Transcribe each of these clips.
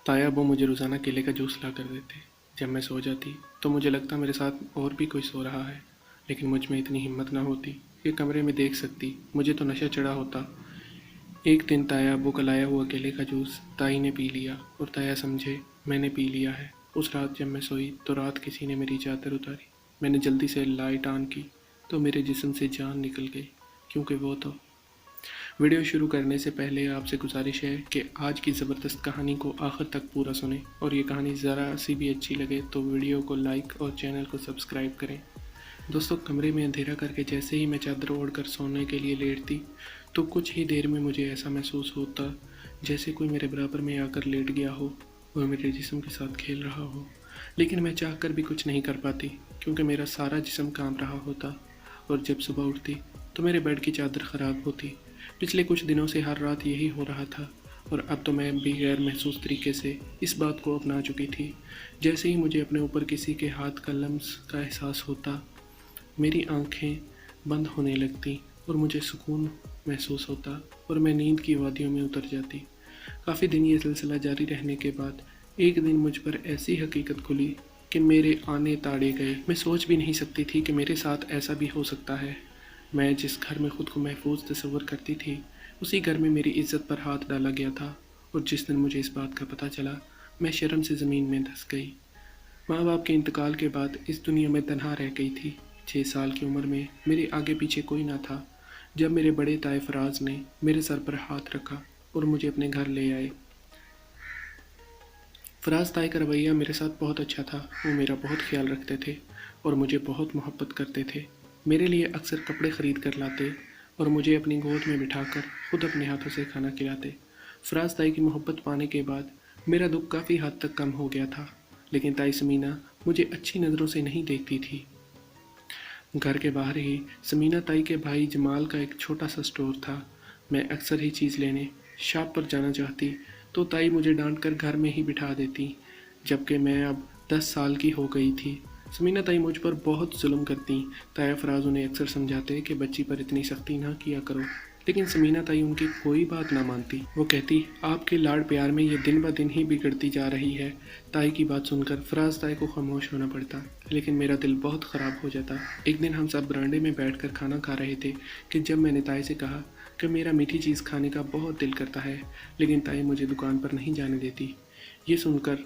ताया अब्बू मुझे रोज़ाना केले का जूस ला कर देते। जब मैं सो जाती तो मुझे लगता मेरे साथ और भी कोई सो रहा है, लेकिन मुझ में इतनी हिम्मत ना होती कि कमरे में देख सकती। मुझे तो नशा चढ़ा होता। एक दिन ताया अब्बू का लाया हुआ केले का जूस ताई ने पी लिया और ताया समझे मैंने पी लिया है। उस रात जब मैं सोई तो रात किसी ने मेरी चादर उतारी। मैंने जल्दी से लाइट ऑन की तो मेरे जिस्म से जान निकल गई, क्योंकि वो तो। वीडियो शुरू करने से पहले आपसे गुजारिश है कि आज की ज़बरदस्त कहानी को आखिर तक पूरा सुनें, और ये कहानी ज़रा सी भी अच्छी लगे तो वीडियो को लाइक और चैनल को सब्सक्राइब करें। दोस्तों, कमरे में अंधेरा करके जैसे ही मैं चादर ओढ़कर सोने के लिए लेटती तो कुछ ही देर में मुझे ऐसा महसूस होता जैसे कोई मेरे बराबर में आकर लेट गया हो और मेरे जिस्म के साथ खेल रहा हो। लेकिन मैं चाह कर भी कुछ नहीं कर पाती, क्योंकि मेरा सारा जिस्म काम रहा होता। और जब सुबह उठती तो मेरे बेड की चादर ख़राब होती। पिछले कुछ दिनों से हर रात यही हो रहा था, और अब तो मैं भी गैर महसूस तरीके से इस बात को अपना चुकी थी। जैसे ही मुझे अपने ऊपर किसी के हाथ का लम्स का एहसास होता, मेरी आंखें बंद होने लगती और मुझे सुकून महसूस होता और मैं नींद की वादियों में उतर जाती। काफ़ी दिन ये सिलसिला जारी रहने के बाद एक दिन मुझ पर ऐसी हकीकत खुली कि मेरे आने ताड़े गए। मैं सोच भी नहीं सकती थी कि मेरे साथ ऐसा भी हो सकता है। मैं जिस घर में ख़ुद को महफूज तस्वर करती थी, उसी घर में मेरी इज़्ज़त पर हाथ डाला गया था। और जिस दिन मुझे इस बात का पता चला, मैं शर्म से ज़मीन में धंस गई। माँ बाप के इंतकाल के बाद इस दुनिया में तन्हा रह गई थी। 6 साल की उम्र में मेरे आगे पीछे कोई ना था। जब मेरे बड़े ताए फराज ने मेरे सर पर हाथ रखा और मुझे अपने घर ले आए। फराज ताए का रवैया मेरे साथ बहुत अच्छा था। वो मेरा बहुत ख्याल रखते थे और मुझे बहुत मोहब्बत करते थे। मेरे लिए अक्सर कपड़े ख़रीद कर लाते और मुझे अपनी गोद में बिठाकर खुद अपने हाथों से खाना खिलाते। फराज ताई की मोहब्बत पाने के बाद मेरा दुख काफ़ी हद तक कम हो गया था, लेकिन ताई समीना मुझे अच्छी नज़रों से नहीं देखती थी। घर के बाहर ही समीना ताई के भाई जमाल का एक छोटा सा स्टोर था। मैं अक्सर ही चीज़ लेने शॉप पर जाना चाहती तो ताई मुझे डांट कर घर में ही बिठा देती, जबकि मैं अब 10 साल की हो गई थी। समीना ताई मुझ पर बहुत जुल्म करती। ताया फराज उन्हें अक्सर समझाते कि बच्ची पर इतनी सख्ती ना किया करो, लेकिन समीना ताई उनकी कोई बात ना मानती। वो कहती, आपके लाड़ प्यार में ये दिन ब दिन ही बिगड़ती जा रही है। ताई की बात सुनकर फराज ताई को खामोश होना पड़ता, लेकिन मेरा दिल बहुत ख़राब हो जाता। एक दिन हम सब बरामदे में बैठकर खाना खा रहे थे कि जब मैंने ताई से कहा कि मेरा मीठी चीज़ खाने का बहुत दिल करता है, लेकिन ताई मुझे दुकान पर नहीं जाने देती। ये सुनकर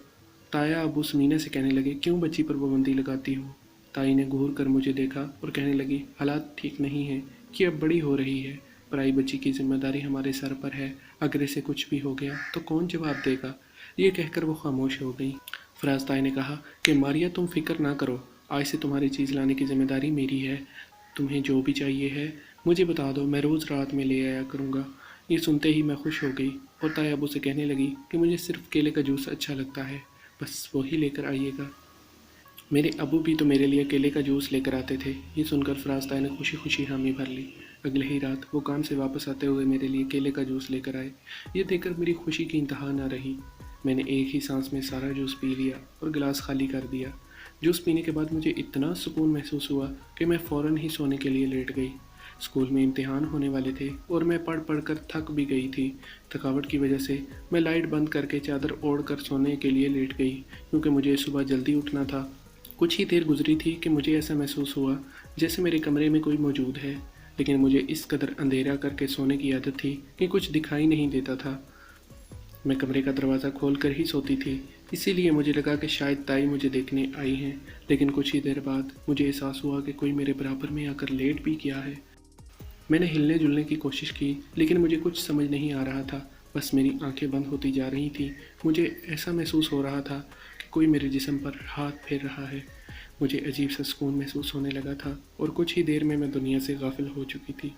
ताया अबू समीना से कहने लगे, क्यों बच्ची पर पाबंदी लगाती हो? ताई ने घूर कर मुझे देखा और कहने लगी, हालात ठीक नहीं है कि अब बड़ी हो रही है। पराई बच्ची की जिम्मेदारी हमारे सर पर है। अगर इसे कुछ भी हो गया तो कौन जवाब देगा? ये कहकर वो खामोश हो गई। फराज ताई ने कहा कि मारिया, तुम फिक्र ना करो, आज से तुम्हारी चीज़ लाने की जिम्मेदारी मेरी है। तुम्हें जो भी चाहिए है मुझे बता दो, मैं रोज़ रात में ले आया करूँगा। ये सुनते ही मैं खुश हो गई और ताया अबू से कहने लगी कि मुझे सिर्फ केले का जूस अच्छा लगता है, बस वही लेकर आइएगा। मेरे अबू भी तो मेरे लिए केले का जूस लेकर आते थे। ये सुनकर फराज ताई ने खुशी खुशी हामी भर ली। अगले ही रात वो काम से वापस आते हुए मेरे लिए केले का जूस लेकर आए। ये देखकर मेरी खुशी की इंतहा न रही। मैंने एक ही सांस में सारा जूस पी लिया और गिलास खाली कर दिया। जूस पीने के बाद मुझे इतना सुकून महसूस हुआ कि मैं फ़ौरन ही सोने के लिए लेट गई। स्कूल में इम्तिहान होने वाले थे और मैं पढ़ पढ़ कर थक भी गई थी। थकावट की वजह से मैं लाइट बंद करके चादर ओढ़ कर सोने के लिए लेट गई, क्योंकि मुझे सुबह जल्दी उठना था। कुछ ही देर गुजरी थी कि मुझे ऐसा महसूस हुआ जैसे मेरे कमरे में कोई मौजूद है, लेकिन मुझे इस कदर अंधेरा करके सोने की आदत थी कि कुछ दिखाई नहीं देता था। मैं कमरे का दरवाज़ा खोल कर ही सोती थी, इसीलिए मुझे लगा कि शायद ताई मुझे देखने आई हैं। लेकिन कुछ ही देर बाद मुझे एहसास हुआ कि कोई मेरे बराबर में आकर लेट भी गया है। मैंने हिलने जुलने की कोशिश की, लेकिन मुझे कुछ समझ नहीं आ रहा था। बस मेरी आंखें बंद होती जा रही थीं। मुझे ऐसा महसूस हो रहा था कि कोई मेरे जिस्म पर हाथ फेर रहा है। मुझे अजीब सा सुकून महसूस होने लगा था और कुछ ही देर में मैं दुनिया से गाफिल हो चुकी थी।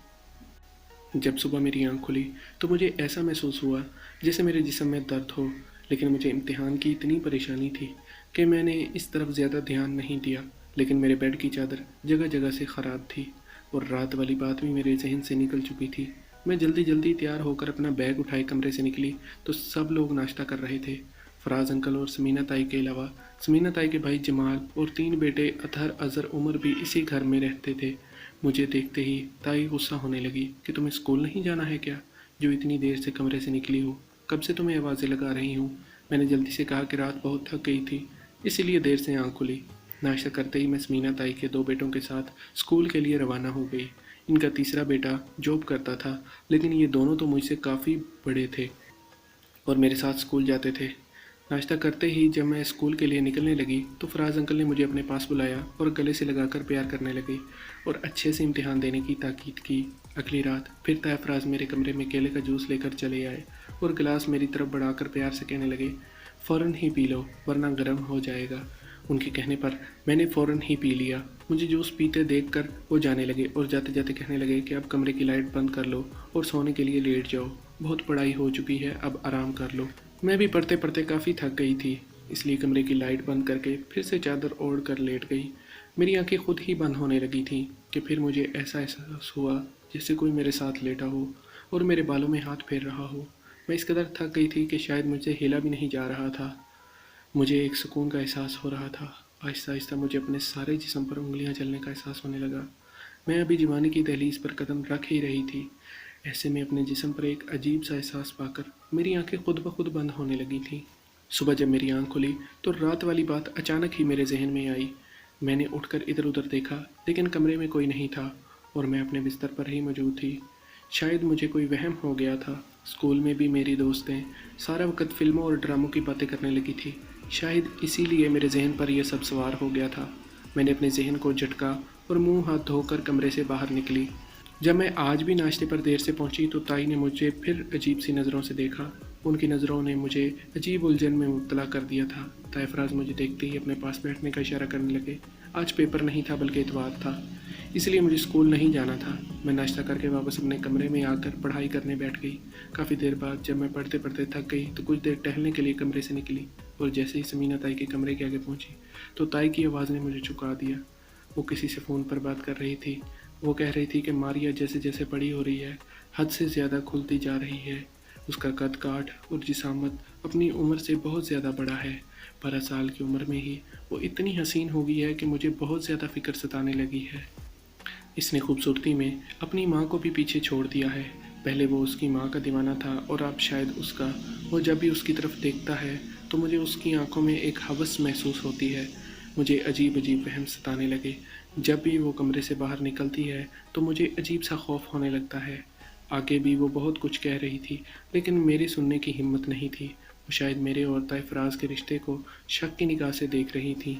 जब सुबह मेरी आँख खुली तो मुझे ऐसा महसूस हुआ जैसे मेरे जिस्म में दर्द हो, लेकिन मुझे इम्तिहान की इतनी परेशानी थी कि मैंने इस तरफ ज़्यादा ध्यान नहीं दिया। लेकिन मेरे बेड की चादर जगह जगह से ख़राब थी और रात वाली बात भी मेरे जहन से निकल चुकी थी। मैं जल्दी जल्दी तैयार होकर अपना बैग उठाए कमरे से निकली तो सब लोग नाश्ता कर रहे थे। फराज अंकल और समीना ताई के अलावा समीना ताई के भाई जमाल और 3 बेटे अतहर, अज़र, उमर भी इसी घर में रहते थे। मुझे देखते ही ताई गुस्सा होने लगी कि तुम्हें स्कूल नहीं जाना है क्या, जो इतनी देर से कमरे से निकली हो? कब से तुम्हें आवाज़ें लगा रही हूँ। मैंने जल्दी से कहा कि रात बहुत थक गई थी, इसीलिए देर से आँख खुली। नाश्ता करते ही मैं स्मीना ताई के 2 बेटों के साथ स्कूल के लिए रवाना हो गई। इनका तीसरा बेटा जॉब करता था, लेकिन ये दोनों तो मुझसे काफ़ी बड़े थे और मेरे साथ स्कूल जाते थे। नाश्ता करते ही जब मैं स्कूल के लिए निकलने लगी तो फराज अंकल ने मुझे अपने पास बुलाया और गले से लगाकर प्यार करने लगे और अच्छे से इम्तिहान देने की ताकीद की। अगली रात फिर फराज मेरे कमरे में केले का जूस लेकर चले आए और गिलास मेरी तरफ बढ़ाकर प्यार से कहने लगे, फ़ौरन ही पी लो वरना गर्म हो जाएगा। उनके कहने पर मैंने फ़ौरन ही पी लिया। मुझे जूस पीते देखकर वो जाने लगे और जाते जाते कहने लगे कि अब कमरे की लाइट बंद कर लो और सोने के लिए लेट जाओ, बहुत पढ़ाई हो चुकी है, अब आराम कर लो। मैं भी पढ़ते पढ़ते काफ़ी थक गई थी, इसलिए कमरे की लाइट बंद करके फिर से चादर ओढ़ कर लेट गई। मेरी आंखें खुद ही बंद होने लगी थीं कि फिर मुझे ऐसा एहसास हुआ जैसे कोई मेरे साथ लेटा हो और मेरे बालों में हाथ फेर रहा हो। मैं इस कदर थक गई थी कि शायद मुझसे हिला भी नहीं जा रहा था। मुझे एक सुकून का एहसास हो रहा था। आहिस्ता आहिस्ता मुझे अपने सारे जिस्म पर उंगलियां चलने का एहसास होने लगा। मैं अभी जवानी की दहलीज पर कदम रख ही रही थी। ऐसे में अपने जिस्म पर एक अजीब सा एहसास पाकर मेरी आंखें खुद ब खुद बंद होने लगी थीं। सुबह जब मेरी आंख खुली तो रात वाली बात अचानक ही मेरे जहन में आई। मैंने उठकर इधर उधर देखा, लेकिन कमरे में कोई नहीं था और मैं अपने बिस्तर पर ही मौजूद थी। शायद मुझे कोई वहम हो गया था। स्कूल में भी मेरी दोस्तें सारा वक्त फिल्मों और ड्रामों की बातें करने लगी थी। शायद इसीलिए मेरे जहन पर यह सब सवार हो गया था। मैंने अपने जहन को झटका और मुंह हाथ धोकर कमरे से बाहर निकली। जब मैं आज भी नाश्ते पर देर से पहुंची तो ताई ने मुझे फिर अजीब सी नज़रों से देखा। उनकी नज़रों ने मुझे अजीब उलझन में मुब्तला कर दिया था। ताई फराज मुझे देखते ही अपने पास बैठने का इशारा करने लगे। आज पेपर नहीं था बल्कि इतवार था, इसलिए मुझे स्कूल नहीं जाना था। मैं नाश्ता करके वापस अपने कमरे में आकर पढ़ाई करने बैठ गई। काफ़ी देर बाद जब मैं पढ़ते पढ़ते थक गई तो कुछ देर टहलने के लिए कमरे से निकली और जैसे ही समीना ताई के कमरे के आगे पहुंची तो ताई की आवाज़ ने मुझे चुका दिया। वो किसी से फ़ोन पर बात कर रही थी। वो कह रही थी कि मारिया जैसे जैसे बड़ी हो रही है, हद से ज़्यादा खुलती जा रही है। उसका कद काठ और जिसामत अपनी उम्र से बहुत ज़्यादा बड़ा है। 12 साल की उम्र में ही वो इतनी हसीन हो गई है कि मुझे बहुत ज़्यादा फ़िक्र सताने लगी है। इसने खूबसूरती में अपनी माँ को भी पीछे छोड़ दिया है। पहले वो उसकी माँ का दीवाना था और अब शायद उसका। वो जब भी उसकी तरफ देखता है तो मुझे उसकी आंखों में एक हवस महसूस होती है। मुझे अजीब अजीब वहम सताने लगे। जब भी वो कमरे से बाहर निकलती है तो मुझे अजीब सा खौफ होने लगता है। आगे भी वो बहुत कुछ कह रही थी, लेकिन मेरी सुनने की हिम्मत नहीं थी। वो शायद मेरे और ताए फराज के रिश्ते को शक की निगाह से देख रही थी।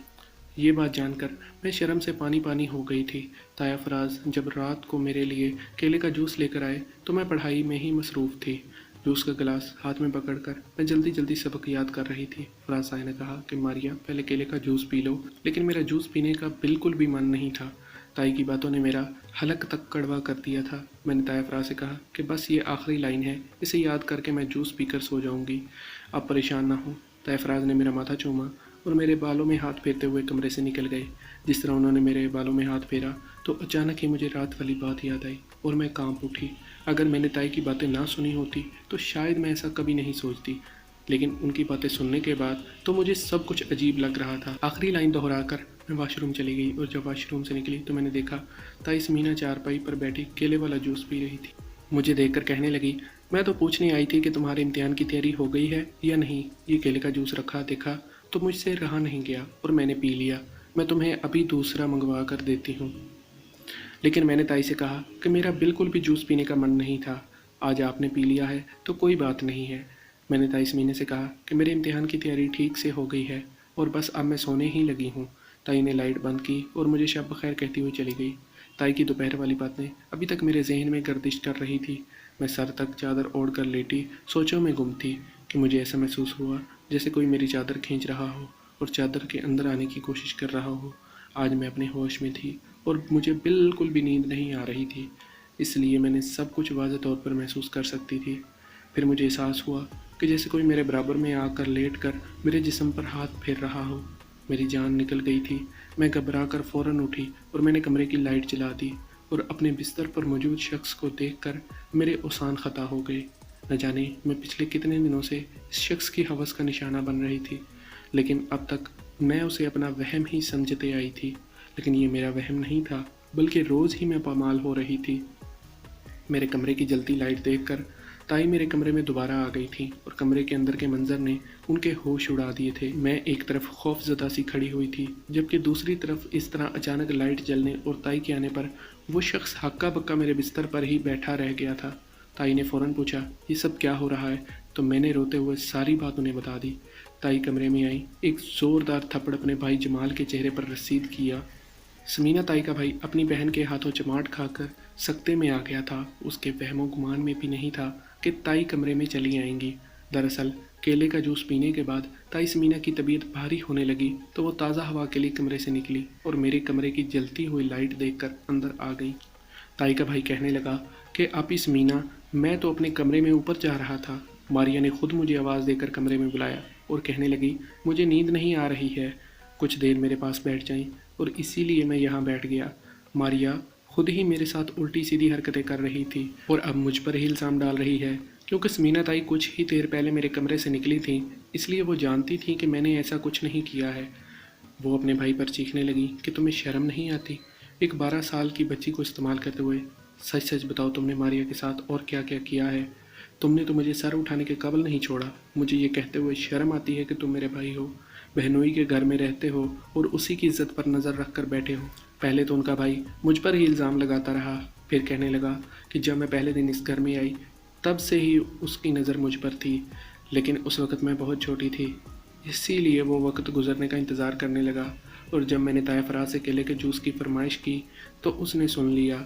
ये बात जानकर मैं शर्म से पानी पानी हो गई थी। ताया फराज जब रात को मेरे लिए केले का जूस लेकर आए तो मैं पढ़ाई में ही मसरूफ़ थी। जूस का गिलास हाथ में पकड़कर मैं जल्दी जल्दी सबक याद कर रही थी। फराज साहब ने कहा कि मारिया पहले केले का जूस पी लो, लेकिन मेरा जूस पीने का बिल्कुल भी मन नहीं था। ताई की बातों ने मेरा हलक तक कड़वा कर दिया था। मैंने ताया फराज से कहा कि बस ये आखिरी लाइन है, इसे याद करके मैं जूस पीकर सो जाऊंगी, आप परेशान ना हो। ताया फराज ने मेरा माथा चूमा और मेरे बालों में हाथ फेरते हुए कमरे से निकल गए। जिस तरह उन्होंने मेरे बालों में हाथ फेरा तो अचानक ही मुझे रात वाली बात याद आई और मैं कांप उठी। अगर मैंने ताई की बातें ना सुनी होती तो शायद मैं ऐसा कभी नहीं सोचती, लेकिन उनकी बातें सुनने के बाद तो मुझे सब कुछ अजीब लग रहा था। आखिरी लाइन दोहराकर मैं वाशरूम चली गई और जब वाशरूम से निकली तो मैंने देखा ताई समीना चारपाई पर बैठी केले वाला जूस पी रही थी। मुझे देखकर कहने लगी, मैं तो पूछने आई थी कि तुम्हारे इम्तिहान की तैयारी हो गई है या नहीं। ये केले का जूस रखा देखा तो मुझसे रहा नहीं गया और मैंने पी लिया। मैं तुम्हें अभी दूसरा मंगवा कर देती हूँ। लेकिन मैंने ताई से कहा कि मेरा बिल्कुल भी जूस पीने का मन नहीं था। आज आपने पी लिया है तो कोई बात नहीं है। मैंने ताई समीना से कहा कि मेरे इम्तिहान की तैयारी ठीक से हो गई है और बस अब मैं सोने ही लगी हूँ। ताई ने लाइट बंद की और मुझे शब बखैर कहती हुई चली गई। ताई की दोपहर वाली बातें अभी तक मेरे जहन में गर्दिश कर रही थी। मैं सर तक चादर ओढ़ कर लेटी सोचों में गुम थी कि मुझे ऐसा महसूस हुआ जैसे कोई मेरी चादर खींच रहा हो और चादर के अंदर आने की कोशिश कर रहा हो। आज मैं अपने होश में थी और मुझे बिल्कुल भी नींद नहीं आ रही थी, इसलिए मैंने सब कुछ वाज़ेह तौर पर महसूस कर सकती थी। फिर मुझे एहसास हुआ कि जैसे कोई मेरे बराबर में आकर लेट कर मेरे जिस्म पर हाथ फेर रहा हो। मेरी जान निकल गई थी। मैं घबरा कर फ़ौरन उठी और मैंने कमरे की लाइट जला दी और अपने बिस्तर पर मौजूद शख्स को देखकर मेरे ओसान ख़ता हो गए। न जाने मैं पिछले कितने दिनों से इस शख्स की हवस का निशाना बन रही थी, लेकिन अब तक मैं उसे अपना वहम ही समझते आई थी। लेकिन ये मेरा वहम नहीं था, बल्कि रोज़ ही मैं पामाल हो रही थी। मेरे कमरे की जलती लाइट देखकर ताई मेरे कमरे में दोबारा आ गई थी और कमरे के अंदर के मंजर ने उनके होश उड़ा दिए थे। मैं एक तरफ खौफजदा सी खड़ी हुई थी, जबकि दूसरी तरफ इस तरह अचानक लाइट जलने और ताई के आने पर वो शख्स हक्का बक्का मेरे बिस्तर पर ही बैठा रह गया था। ताई ने फ़ौरन पूछा, ये सब क्या हो रहा है? तो मैंने रोते हुए सारी बात उन्हें बता दी। ताई कमरे में आई, एक ज़ोरदार थप्पड़ अपने भाई जमाल के चेहरे पर रसीद किया। समीना ताई का भाई अपनी बहन के हाथों चमाट खाकर सकते में आ गया था। उसके वहमो गुमान में भी नहीं था कि ताई कमरे में चली आएंगी। दरअसल केले का जूस पीने के बाद ताई समीना की तबीयत भारी होने लगी तो वो ताज़ा हवा के लिए कमरे से निकली और मेरे कमरे की जलती हुई लाइट देखकर अंदर आ गई। ताई का भाई कहने लगा कि आपी समीना, मैं तो अपने कमरे में ऊपर जा रहा था। मारिया ने खुद मुझे आवाज़ देकर कमरे में बुलाया और कहने लगी, मुझे नींद नहीं आ रही है, कुछ देर मेरे पास बैठ जाएं, और इसीलिए मैं यहाँ बैठ गया। मारिया खुद ही मेरे साथ उल्टी सीधी हरकतें कर रही थी और अब मुझ पर ही इल्ज़ाम डाल रही है। क्योंकि समीना ताई कुछ ही देर पहले मेरे कमरे से निकली थी, इसलिए वो जानती थी कि मैंने ऐसा कुछ नहीं किया है। वो अपने भाई पर चीखने लगी कि तुम्हें शर्म नहीं आती, एक 12 साल की बच्ची को इस्तेमाल करते हुए। सच सच बताओ, तुमने मारिया के साथ और क्या क्या किया है? तुमने तो मुझे सर उठाने के काबिल नहीं छोड़ा। मुझे ये कहते हुए शर्म आती है कि तुम मेरे भाई हो, बहनोई के घर में रहते हो और उसी की इज्जत पर नज़र रख कर बैठे हो। पहले तो उनका भाई मुझ पर ही इल्ज़ाम लगाता रहा, फिर कहने लगा कि जब मैं पहले दिन इस घर में आई तब से ही उसकी नज़र मुझ पर थी, लेकिन उस वक़्त मैं बहुत छोटी थी, इसीलिए वो वक्त गुजरने का इंतज़ार करने लगा। और जब मैंने ताया फराज से केले के जूस की फरमाइश की तो उसने सुन लिया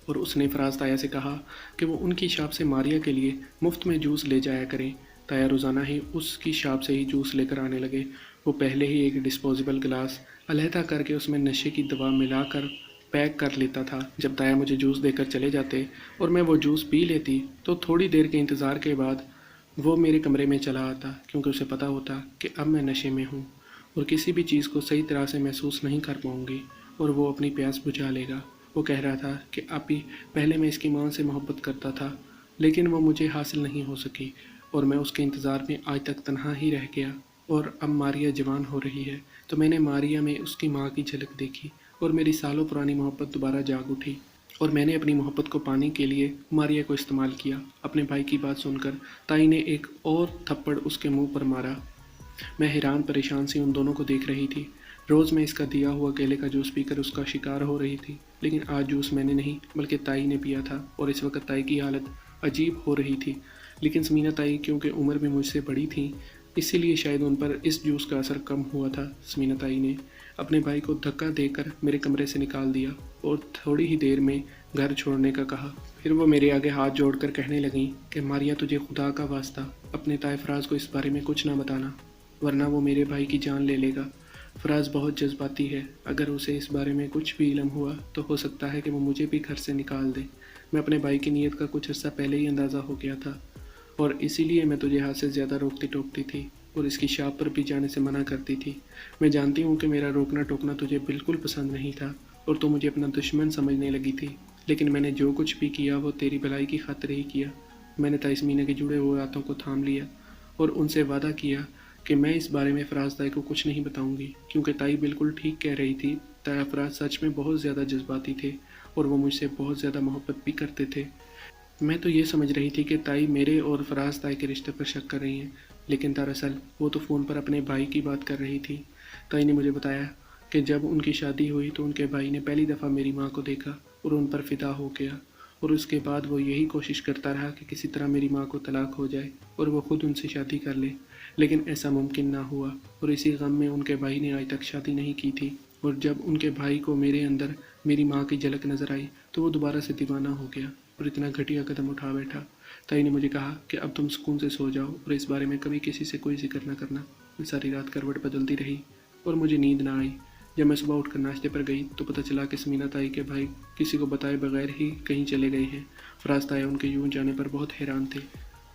और उसने फराज ताया से कहा कि वो उनकी शॉप से मारिया के लिए मुफ्त में जूस ले जाया करें। ताया रोज़ाना ही उसकी शॉप से ही जूस लेकर आने लगे। वो पहले ही एक डिस्पोजेबल गिलास अलहदा करके उसमें नशे की दवा मिलाकर पैक कर लेता था। जब ताया मुझे जूस देकर चले जाते और मैं वो जूस पी लेती तो थोड़ी देर के इंतज़ार के बाद वो मेरे कमरे में चला आता, क्योंकि उसे पता होता कि अब मैं नशे में हूँ और किसी भी चीज़ को सही तरह से महसूस नहीं कर पाऊँगी और वो अपनी प्यास बुझा लेगा। वो कह रहा था कि आपी, पहले मैं इसकी माँ से मोहब्बत करता था, लेकिन वो मुझे हासिल नहीं हो सकी और मैं उसके इंतज़ार में आज तक तन्हा ही रह गया। और अब मारिया जवान हो रही है तो मैंने मारिया में उसकी माँ की झलक देखी और मेरी सालों पुरानी मोहब्बत दोबारा जाग उठी और मैंने अपनी मोहब्बत को पाने के लिए मारिया को इस्तेमाल किया। अपने भाई की बात सुनकर ताई ने एक और थप्पड़ उसके मुंह पर मारा। मैं हैरान परेशान सी उन दोनों को देख रही थी। रोज़ मैं इसका दिया हुआ केले का जूस पीकर उसका शिकार हो रही थी, लेकिन आज जूस मैंने नहीं बल्कि ताई ने पिया था और इस वक्त ताई की हालत अजीब हो रही थी। लेकिन समीना ताई क्योंकि उम्र में मुझसे बड़ी थी, इसीलिए शायद उन पर इस जूस का असर कम हुआ था। समीना ताई ने अपने भाई को धक्का देकर मेरे कमरे से निकाल दिया और थोड़ी ही देर में घर छोड़ने का कहा। फिर वो मेरे आगे हाथ जोड़कर कहने लगी कि मारिया, तुझे खुदा का वास्ता अपने ताए फराज को इस बारे में कुछ ना बताना, वरना वो मेरे भाई की जान ले लेगा। फराज बहुत जज्बाती है, अगर उसे इस बारे में कुछ भी इल्म हुआ तो हो सकता है कि वो मुझे भी घर से निकाल दे। मैं अपने भाई की नीयत का कुछ अर्सा पहले ही अंदाज़ा हो गया था और इसीलिए मैं तुझे हाथ से ज़्यादा रोकती टोकती थी और इसकी शॉप पर भी जाने से मना करती थी। मैं जानती हूँ कि मेरा रोकना टोकना तुझे बिल्कुल पसंद नहीं था और तू मुझे अपना दुश्मन समझने लगी थी, लेकिन मैंने जो कुछ भी किया वो तेरी भलाई की खातिर ही किया। मैंने ताई समीना के जुड़े हुए हाथों को थाम लिया और उनसे वादा किया कि मैं इस बारे में फराज ताई को कुछ नहीं बताऊंगी, क्योंकि ताई बिल्कुल ठीक कह रही थी। ताया फराज सच में बहुत ज़्यादा जज्बाती थे और वो मुझसे बहुत ज़्यादा मोहब्बत भी करते थे। मैं तो ये समझ रही थी कि ताई मेरे और फराज ताई के रिश्ते पर शक कर रही हैं, लेकिन दरअसल वो तो फ़ोन पर अपने भाई की बात कर रही थी। ताई ने मुझे बताया कि जब उनकी शादी हुई तो उनके भाई ने पहली दफ़ा मेरी माँ को देखा और उन पर फ़िदा हो गया और उसके बाद वो यही कोशिश करता रहा कि किसी तरह मेरी माँ को तलाक हो जाए और वो ख़ुद उनसे शादी कर ले, लेकिन ऐसा मुमकिन ना हुआ और इसी गम में उनके भाई ने आज तक शादी नहीं की थी। और जब उनके भाई को मेरे अंदर मेरी माँ की झलक नज़र आई तो वो दोबारा से दीवाना हो गया और इतना घटिया कदम उठा बैठा। ताई ने मुझे कहा कि अब तुम सुकून से सो जाओ और इस बारे में कभी किसी से कोई जिक्र न करना। मैं सारी रात करवट बदलती रही और मुझे नींद ना आई। जब मैं सुबह उठकर नाश्ते पर गई तो पता चला कि समीना ताई के भाई किसी को बताए बगैर ही कहीं चले गए हैं। फराज ताया उनके यूं जाने पर बहुत हैरान थे।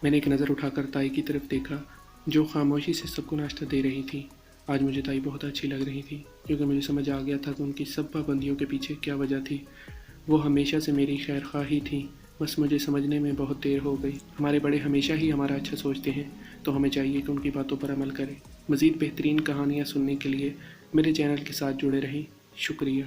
मैंने एक नज़र उठाकर ताई की तरफ देखा जो खामोशी से सबको नाश्ता दे रही थी। आज मुझे ताई बहुत अच्छी लग रही थी, क्योंकि मुझे समझ आ गया था कि उनकी सब पाबंदियों के पीछे क्या वजह थी। वो हमेशा से मेरी खैर ख्वाही थी, बस मुझे समझने में बहुत देर हो गई। हमारे बड़े हमेशा ही हमारा अच्छा सोचते हैं, तो हमें चाहिए कि उनकी बातों पर अमल करें। मज़ीद बेहतरीन कहानियाँ सुनने के लिए मेरे चैनल के साथ जुड़े रहें। शुक्रिया।